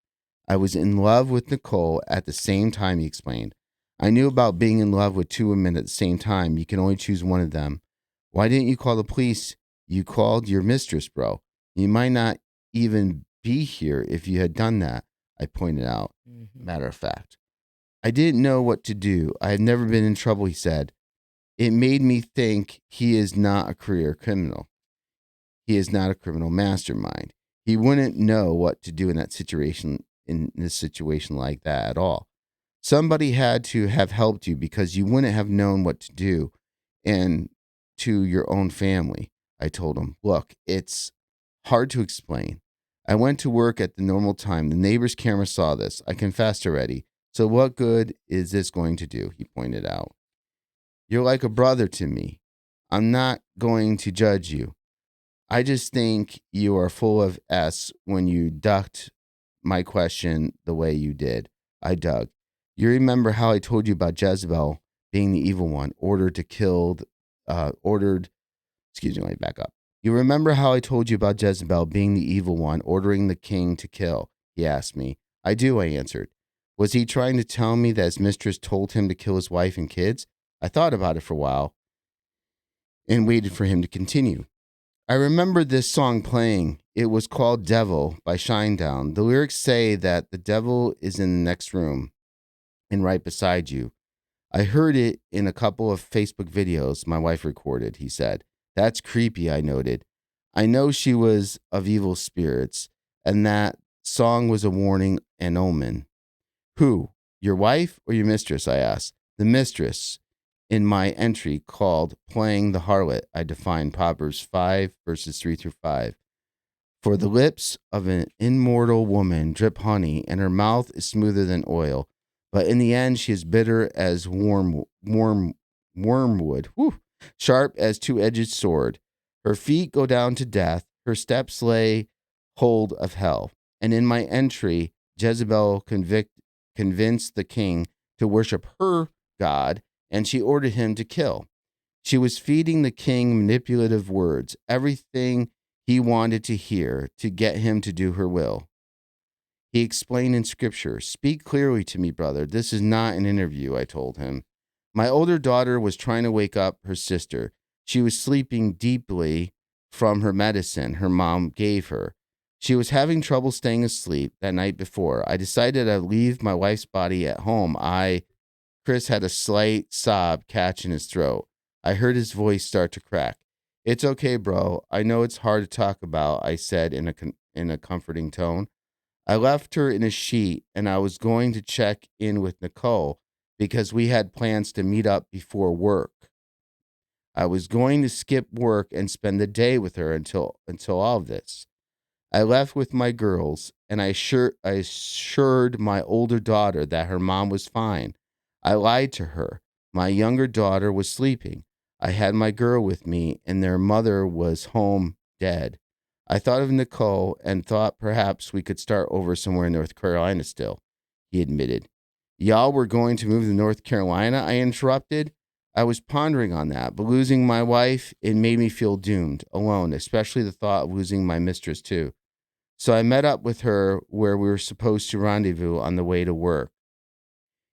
I was in love with Nicole at the same time, he explained. I knew about being in love with two women at the same time. You can only choose one of them. Why didn't you call the police? You called your mistress, bro. You might not even be here if you had done that, I pointed out. Mm-hmm. Matter of fact. I didn't know what to do. I had never been in trouble, he said. It made me think he is not a career criminal. He is not a criminal mastermind. He wouldn't know what to do in that situation, in this situation like that at all. Somebody had to have helped you because you wouldn't have known what to do and to your own family. I told him, look, it's hard to explain. I went to work at the normal time. The neighbor's camera saw this. I confessed already. So what good is this going to do? He pointed out. You're like a brother to me. I'm not going to judge you. I just think you are full of S when you ducked my question the way you did. I dug. You remember how I told you about Jezebel being the evil one, ordered, excuse me, let me back up. You remember how I told you about Jezebel being the evil one, ordering the king to kill? He asked me. I do, I answered. Was he trying to tell me that his mistress told him to kill his wife and kids? I thought about it for a while and waited for him to continue. I remember this song playing. It was called Devil by Shinedown. The lyrics say that the devil is in the next room and right beside you. I heard it in a couple of Facebook videos my wife recorded, he said. That's creepy, I noted. I know she was of evil spirits, and that song was a warning and omen. Who? Your wife or your mistress? I asked. The mistress. In my entry called Playing the Harlot, I defined Proverbs 5, verses 3 through 5. For the lips of an immortal woman drip honey, and her mouth is smoother than oil. But in the end, she is bitter as wormwood, sharp as two-edged sword. Her feet go down to death. Her steps lay hold of hell. And in my entry, Jezebel convinced the king to worship her God, and she ordered him to kill. She was feeding the king manipulative words, everything he wanted to hear to get him to do her will. He explained in scripture, speak clearly to me, brother. This is not an interview, I told him. My older daughter was trying to wake up her sister. She was sleeping deeply from her medicine her mom gave her. She was having trouble staying asleep that night before. I decided I'd leave my wife's body at home. Chris had a slight sob catch in his throat. I heard his voice start to crack. It's okay, bro. I know it's hard to talk about, I said in a comforting tone. I left her in a sheet and I was going to check in with Nicole because we had plans to meet up before work. I was going to skip work and spend the day with her until all of this. I left with my girls, and I assured my older daughter that her mom was fine. I lied to her. My younger daughter was sleeping. I had my girl with me, and their mother was home dead. I thought of Nicole and thought perhaps we could start over somewhere in North Carolina still, he admitted. Y'all were going to move to North Carolina, I interrupted. I was pondering on that, but losing my wife, it made me feel doomed, alone, especially the thought of losing my mistress too. So I met up with her where we were supposed to rendezvous on the way to work,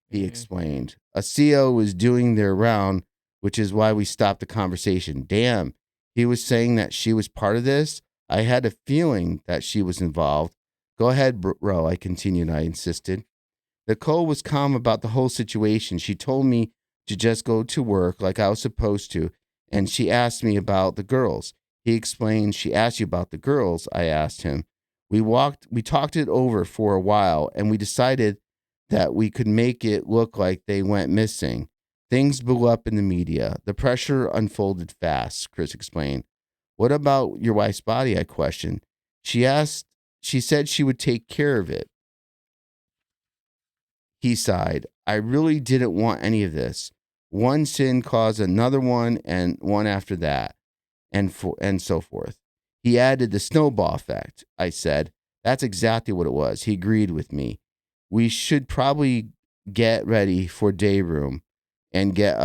he Mm-hmm. explained. A CO was doing their round, which is why we stopped the conversation. Damn, he was saying that she was part of this? I had a feeling that she was involved. Go ahead, bro, I continued. I insisted. Nicole was calm about the whole situation. She told me to just go to work like I was supposed to, and she asked me about the girls. He explained, she asked you about the girls, I asked him. We talked it over for a while, and we decided that we could make it look like they went missing. Things blew up in the media. The pressure unfolded fast, Chris explained. What about your wife's body? I questioned. She said she would take care of it. He sighed. I really didn't want any of this. One sin caused another one and one after that, and so forth. He added the snowball effect. I said, that's exactly what it was. He agreed with me. We should probably get ready for day room and get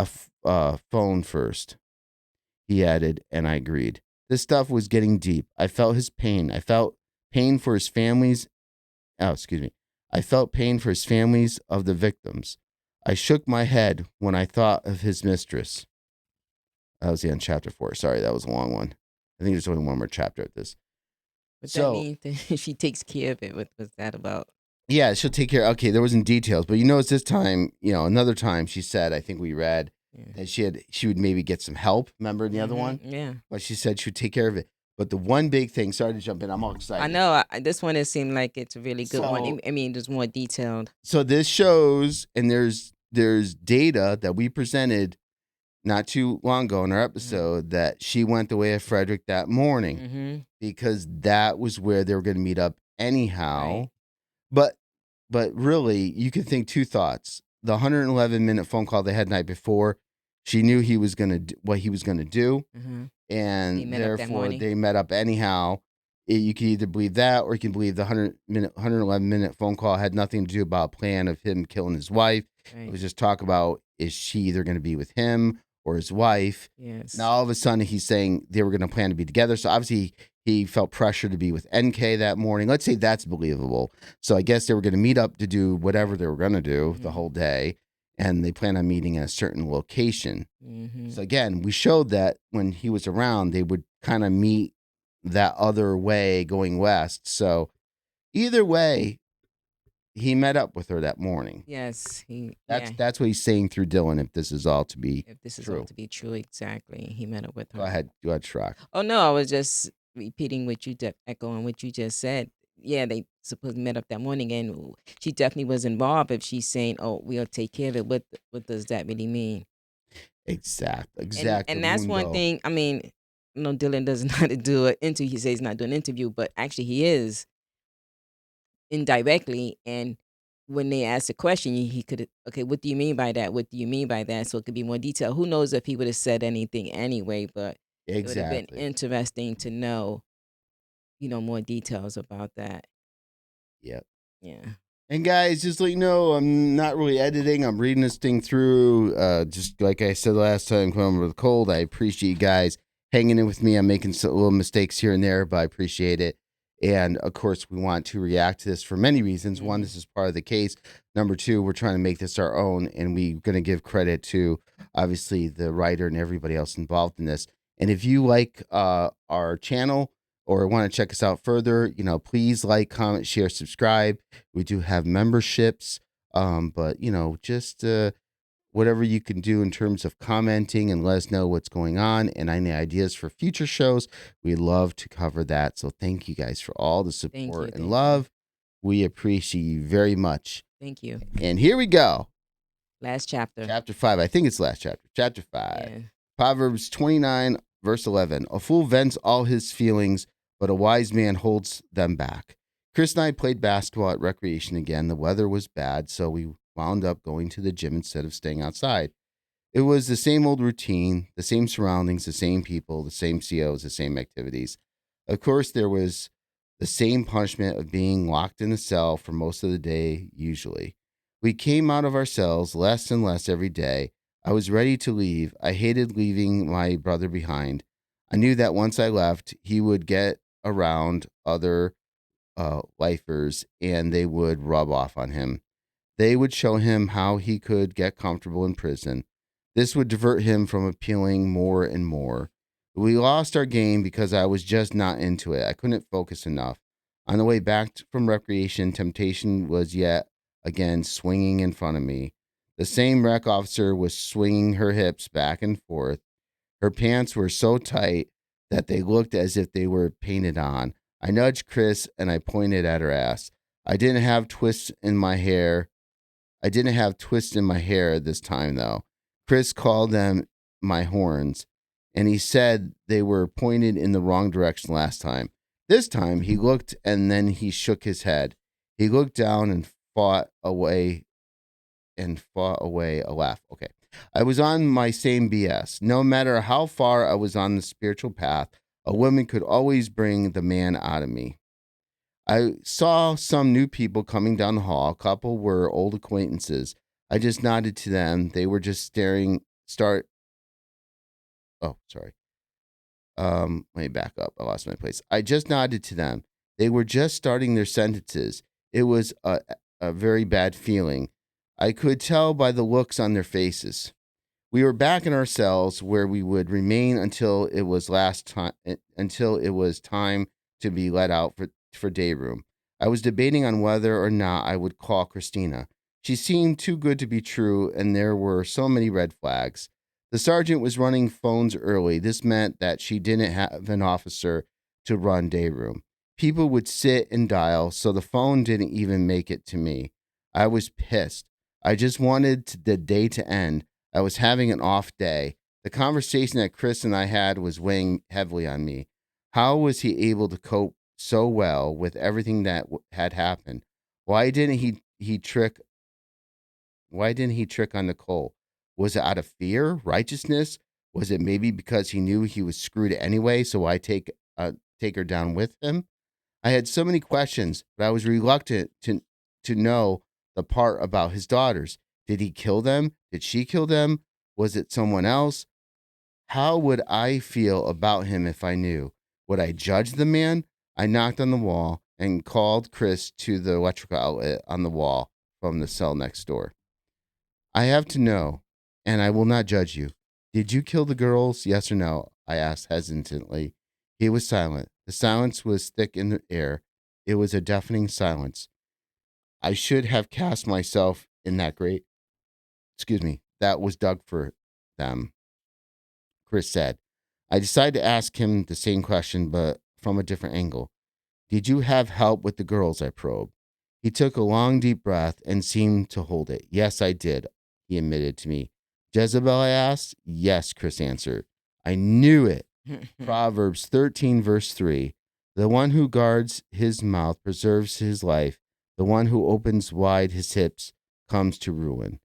a phone first, he added, and I agreed. This stuff was getting deep. I felt his pain. I felt pain for his families. Oh, excuse me. I felt pain for his families of the victims. I shook my head when I thought of his mistress. That was the end of chapter 4. Sorry, that was a long one. I think there's only one more chapter at this. But that So, means that she takes care of it. What was that about? Yeah, she'll take care. Okay, there wasn't details, but you notice this time, another time she said, I think we read Yeah. that she would maybe get some help. Remember the other one? Yeah. But she said she would take care of it. But the one big thing, sorry to jump in, I'm all excited. I know. This one, it seemed like it's a really good one. So- I mean, it's more detailed. So this shows, and there's data that we presented not too long ago in our episode that she went the way of Frederick that morning because that was where they were going to meet up anyhow. Right. But really, you could think two thoughts. The 111-minute phone call they had the night before, she knew he was going to what he was going to do, and therefore they met up anyhow. You can either believe that, or you can believe the 111-minute phone call had nothing to do about a plan of him killing his wife. Right. It was just talk about, is she either going to be with him or his wife? Yes. Now all of a sudden he's saying they were going to plan to be together. So obviously he felt pressure to be with NK that morning. Let's say that's believable. So I guess they were going to meet up to do whatever they were going to do the whole day, and they plan on meeting at a certain location. So again, we showed that when he was around, they would kind of meet that other way going west. So either way, he met up with her that morning. Yes, That's what he's saying through Dylan. If this is all to be all to be true, exactly, he met up with her. Go ahead, Shrock. Oh no, I was just repeating what you echoing what you just said. Yeah, they supposedly met up that morning, and she definitely was involved. If she's saying, "Oh, we'll take care of it," what does that really mean? Exactly. And that's one thing. I mean, no, Dylan doesn't know how to do an interview. He says he's not doing an interview, but actually he is indirectly. And when they asked the question, he could, okay, what do you mean by that? What do you mean by that? So it could be more detailed. Who knows if he would have said anything anyway, but it would have been interesting to know, more details about that. Yep. Yeah. And guys, just let you know, I'm not really editing. I'm reading this thing through. Just like I said last time, coming with a cold. I appreciate you guys hanging in with me. I'm making some little mistakes here and there, but I appreciate it. And of course, we want to react to this for many reasons. One, this is part of the case. Number two, we're trying to make this our own, and we're going to give credit to obviously the writer and everybody else involved in this. And if you like our channel or want to check us out further, please like, comment, share, subscribe. We do have memberships, but just whatever you can do in terms of commenting and let us know what's going on and any ideas for future shows. We love to cover that. So thank you guys for all the support and love. We appreciate you very much. Thank you. And here we go. Last chapter. Chapter 5. I think it's last chapter. Chapter 5. Yeah. Proverbs 29, verse 11. A fool vents all his feelings, but a wise man holds them back. Chris and I played basketball at recreation again. The weather was bad, so we wound up going to the gym instead of staying outside. It was the same old routine, the same surroundings, the same people, the same COs, the same activities. Of course, there was the same punishment of being locked in a cell for most of the day, usually. We came out of our cells less and less every day. I was ready to leave. I hated leaving my brother behind. I knew that once I left, he would get around other lifers and they would rub off on him. They would show him how he could get comfortable in prison. This would divert him from appealing more and more. We lost our game because I was just not into it. I couldn't focus enough. On the way back from recreation, temptation was yet again swinging in front of me. The same rec officer was swinging her hips back and forth. Her pants were so tight that they looked as if they were painted on. I nudged Chris and I pointed at her ass. I didn't have twists in my hair this time, though. Chris called them my horns, and he said they were pointed in the wrong direction last time. This time, he looked and then he shook his head. He looked down and fought away a laugh. Okay. I was on my same BS. No matter how far I was on the spiritual path, a woman could always bring the man out of me. I saw some new people coming down the hall. A couple were old acquaintances. I just nodded to them. They were just let me back up. I lost my place. I just nodded to them. They were just starting their sentences. It was a very bad feeling. I could tell by the looks on their faces. We were back in our cells where we would remain until it was time to be let out for day room. I was debating on whether or not I would call Christina. She seemed too good to be true, and there were so many red flags. The sergeant was running phones early. This meant that she didn't have an officer to run day room. People would sit and dial, so the phone didn't even make it to me. I was pissed. I just wanted the day to end. I was having an off day. The conversation that Chris and I had was weighing heavily on me. How was he able to cope so well with everything that had happened? Why didn't he trick? Why didn't he trick on Nicole? Was it out of fear, righteousness? Was it maybe because he knew he was screwed anyway? So I take her down with him. I had so many questions, but I was reluctant to know the part about his daughters. Did he kill them? Did she kill them? Was it someone else? How would I feel about him if I knew? Would I judge the man? I knocked on the wall and called Chris to the electrical outlet on the wall from the cell next door. I have to know, and I will not judge you. Did you kill the girls? Yes or no? I asked hesitantly. He was silent. The silence was thick in the air. It was a deafening silence. I should have cast myself in that grave. Excuse me. That was dug for them, Chris said. I decided to ask him the same question, but from a different angle. Did you have help with the girls? I probed. He took a long, deep breath and seemed to hold it. Yes, I did, he admitted to me. Jezebel, I asked. Yes, Chris answered. I knew it. Proverbs 13, verse 3. The one who guards his mouth preserves his life. The one who opens wide his hips comes to ruin.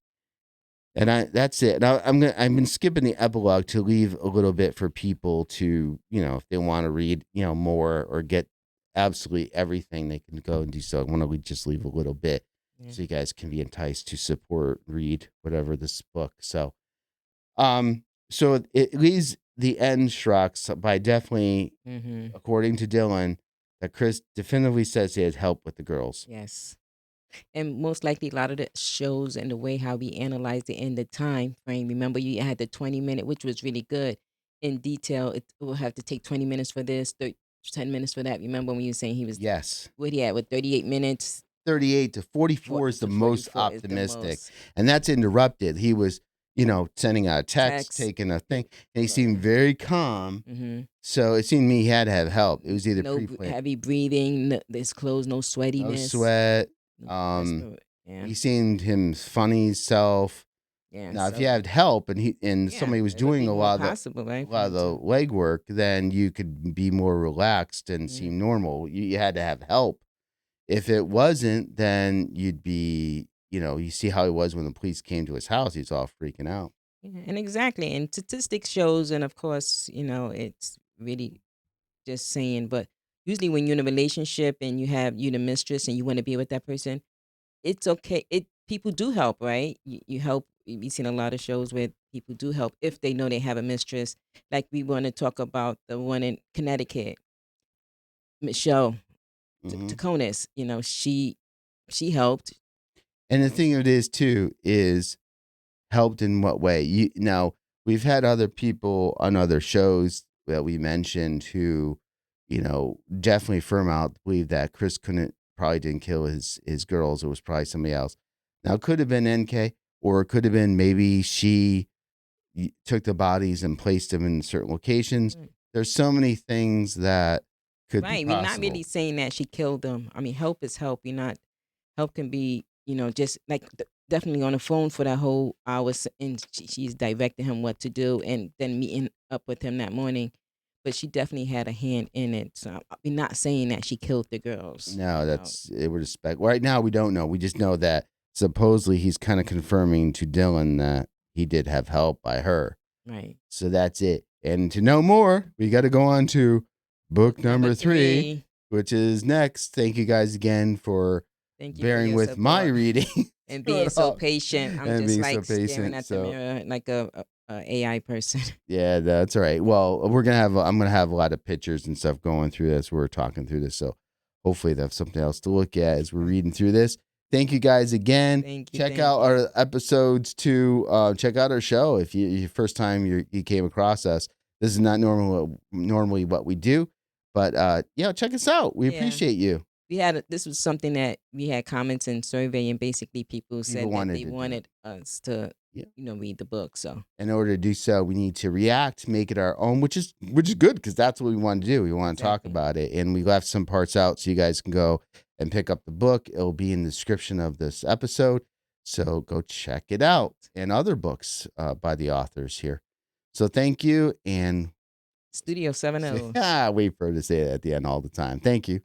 And that's it. Now I've been skipping the epilogue to leave a little bit for people to, if they want to read, more or get absolutely everything, they can go and do so. I want to just leave a little bit so you guys can be enticed to support, read whatever this book. So, so it leaves the end, Shrux, by definitely, according to Dylan, that Chris definitively says he had help with the girls. Yes. And most likely a lot of the shows and the way how we analyzed it in the time frame. Remember, you had the 20-minute, which was really good in detail. It will have to take 20 minutes for this, 10 minutes for that. Remember when you were saying he was, Yes. what he had with 38 minutes? 38 to 44 is the most 44 is the optimistic. most. And that's interrupted. He was, sending out a text, taking a thing, and he seemed very calm. So it seemed to me he had to have help. It was either No pre-planned. heavy breathing, his clothes, no sweatiness. No sweat. Yeah. He seemed him funny self. Yeah. Now, if you had help and somebody was doing a lot of the legwork, then you could be more relaxed and seem normal. You had to have help. If it wasn't, then you'd be, you see how he was when the police came to his house. He's all freaking out. Yeah, and exactly. And statistics shows, and of course, it's really just saying, but usually when you're in a relationship and you the mistress and you want to be with that person, it's okay. People do help, right? You help. We've seen a lot of shows where people do help if they know they have a mistress. Like we want to talk about the one in Connecticut, Michelle Taconis. She helped. And the thing of it is too is helped in what way? Now we've had other people on other shows that we mentioned who, definitely firm out believe that Chris probably didn't kill his girls. It was probably somebody else. Now it could have been NK, or it could have been maybe she took the bodies and placed them in certain locations. There's so many things that could be possible. We're not really saying that she killed them. I mean, help is help. Help can be, just like definitely on the phone for that whole hour, and she's directing him what to do, and then meeting up with him that morning. But she definitely had a hand in it. So we're not saying that she killed the girls. No, that's it. Would respect. Right now, we don't know. We just know that supposedly he's kind of confirming to Dylan that he did have help by her. Right. So that's it. And to know more, we got to go on to book number 3, which is next. Thank you guys again for bearing with my reading and being so patient. I'm just like staring at the mirror like a AI person. Yeah, that's all right. Well, I'm gonna have a lot of pictures and stuff going through this. We're talking through this, so hopefully that's something else to look at as we're reading through this. Thank you guys again. Thank you. Check out our episodes too. Check out our show if you first time you came across us. This is not normally what we do, but check us out. We appreciate you. this was something that we had comments and survey, and basically people People said that wanted they to do. wanted us to, Yeah. read the book. So In order to do so, we need to react, make it our own, which is good because that's what we want to do. We want to talk Exactly. about it, and we left some parts out so you guys can go and pick up the book. It'll be in the description of this episode, so go check it out, and other books by the authors here. So thank you, and Studio 70. wait for her to say that at the end all the time. Thank you.